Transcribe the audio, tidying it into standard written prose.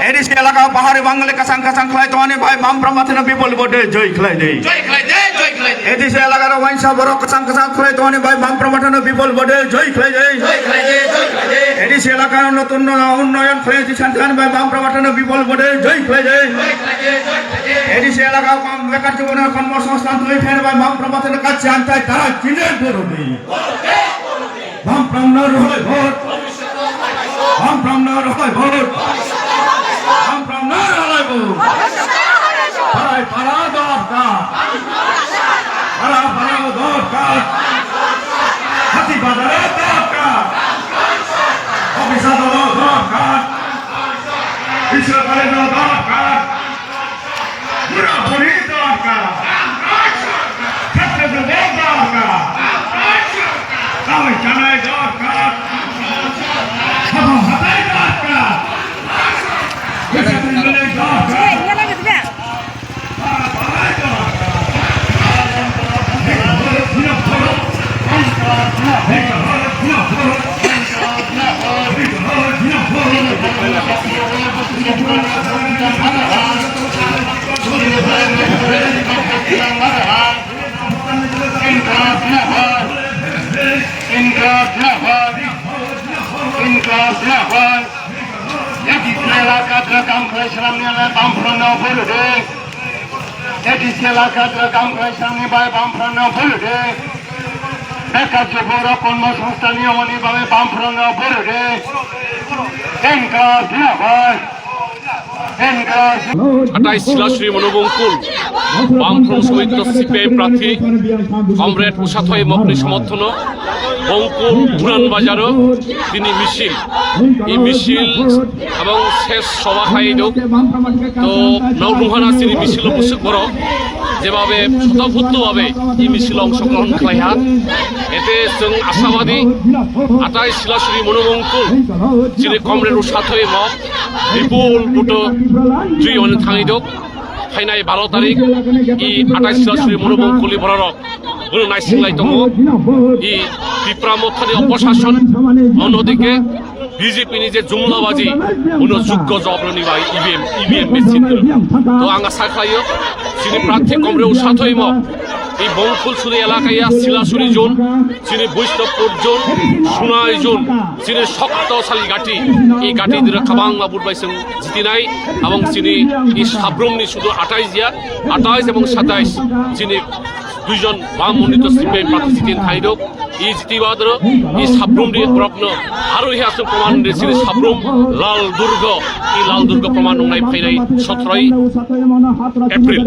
ADC এলাকা পাহাড়ি বাঙালি কাসাং কাসাং খাই তোয়ানি ভাই বাম প্রমাথিন বিপুল বটে জয় খাই দে এডিসি এলাকার ওয়াইনসা বড় কাসাং কাসাং খাই তোয়ানি ভাই বাম প্রমাথিন বিপুল বটে জয় খাই দে এডিসি এলাকার নতুন উন্নয়ন খাই দিশান খান ভাই বাম প্রমাথিন বিপুল বটে জয় খাই দে এডিসি এলাকা বেকার জীবনের কর্মসংস্থান তৈরি ফের ভাই বাম প্রমাথিন কাছে আনতে তারা কিনে করবে বাম প্রাণর হয় ভোট বাম প্রাণর হয় ভোট বাম প্রাণর হয় ভোট পাড়ায় পাড়া দরকার পাড়া পাড়া দরকার হাতি বাজারে দরকার অফিস আদালত দরকার বিশ্বকালে দরকার পুরোপুরি দরকার ছাত্রদের দরকার জানাই দরকার সভা হাতাই দরকার কর্মসংস্থান নিয়মনীভাবে বামফ্রন্ট বলবে আটাই শিলাশ্রী মনোবঙ্কুল বামফ্রন্ট সমিত সিপিআইএম প্রার্থী কমরেড উষাথয় মগ্নি সমর্থন বঙ্কুল পুরান বাজারও তিনি মিছিল এই মিছিল এবং শেষ সভা খাইল তো নৌরুহানা তিনি মিছিল উপস্থিত বড় যেভাবে স্বতঃস্ফূর্তভাবে এই মিছিলে অংশগ্রহণ খাইহা এতে जों আশাবাদী আটাই শিলাশ্রী মনোবঙ্কুল যিনি কমরেড উষাথয় মগ বিপুল বুট জুই অনেক থাঙি দক ফাইনাय 12 তারিখ ই আটাই শিলাশ্রী মনোবঙ্কুলি বরক কোনো নাইসিংলাই দङ ই পিপ্রা মথানি অপশাসন অন্যদিকে বিজেপিनि যে जुमलाबाजी उन যোগ্য জবরনি বাই ইভিএম মেশিন তো आं आसा खालायो যিনি প্রার্থী কমরেড উষাথয় মগ এই বঙ্কুলছড়ি এলাকায় শিলাছড়ি জোন যিনি বৈষ্ণবপুর জোন সোনাই জোন যিনি শক্তশালী গাটি এই গাটি দিয়ে খাবাং মাবুর বাইসং জিতিনাই এবং যিনি এই সাব্রমনি শুধু 28 এবং 27 যিনি দুইজন বাম মনোনীত সিপিআইএম প্রার্থী জিতিন থাইদক এই জিতিবাদর এই সাব্রমনি প্রশ্ন আরো হে আছে প্রমাণ দিয়েছিল সাব্রম লাল দুর্গ এই লাল দুর্গ প্রমাণ নাই ফাইনাই 17 এপ্রিল